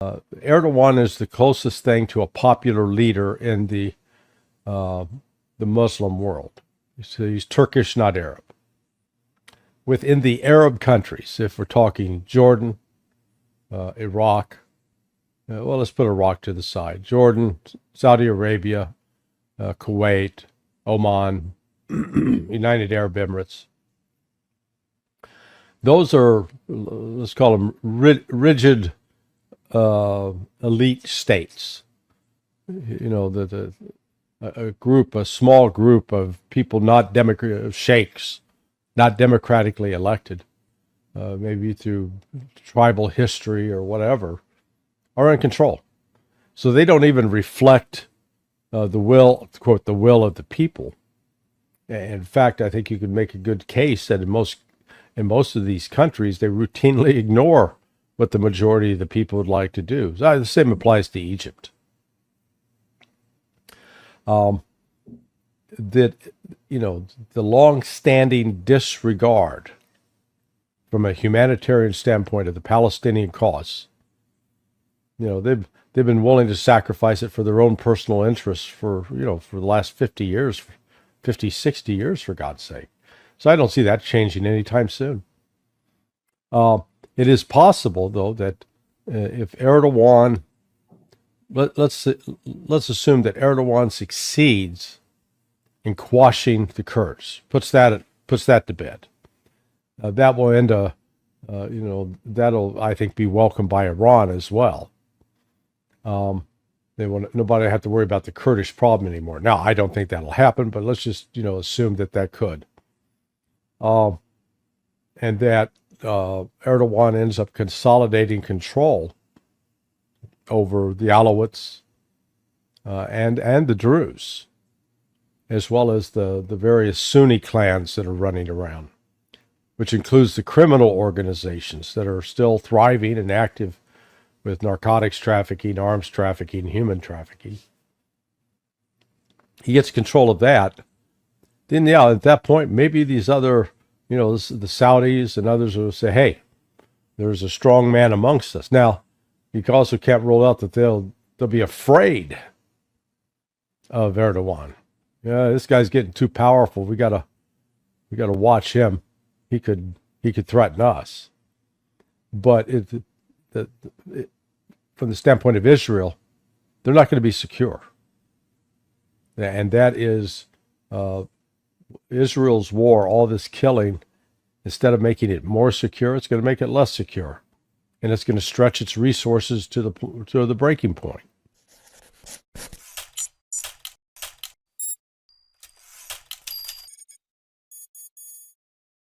Erdogan is the closest thing to a popular leader in the Muslim world. So he's Turkish, not Arab. Within the Arab countries, if we're talking Jordan, Iraq, well, let's put Iraq to the side. Jordan, Saudi Arabia, Kuwait, Oman, United Arab Emirates. Those are, let's call them rigid elite states. You know, a small group of people, not sheikhs, not democratically elected, maybe through tribal history or whatever, are in control. So they don't even reflect the will, quote, the will of the people. In fact, I think you could make a good case that in most of these countries, they routinely ignore what the majority of the people would like to do. So the same applies to Egypt. That, you know, the long-standing disregard from a humanitarian standpoint of the Palestinian cause, you know, they've been willing to sacrifice it for their own personal interests for the last 50 years, 50, 60 years, for God's sake. So I don't see that changing anytime soon. It is possible, though, that if Erdogan, let's assume that Erdogan succeeds in quashing the Kurds, puts that to bed. That will end that'll, I think, be welcomed by Iran as well. Nobody have to worry about the Kurdish problem anymore. Now, I don't think that'll happen, but let's just, assume that could. And that Erdogan ends up consolidating control over the Alawites and the Druze, as well as the various Sunni clans that are running around, which includes the criminal organizations that are still thriving and active with narcotics trafficking, arms trafficking, human trafficking. He gets control of that. Then, at that point, maybe these other, the Saudis and others will say, hey, there's a strong man amongst us. Now, you also can't rule out that they'll be afraid of Erdogan. Yeah, this guy's getting too powerful. We gotta watch him. He could threaten us. But from the standpoint of Israel, they're not going to be secure. And that is Israel's war, all this killing, instead of making it more secure, it's going to make it less secure. And it's going to stretch its resources to the breaking point.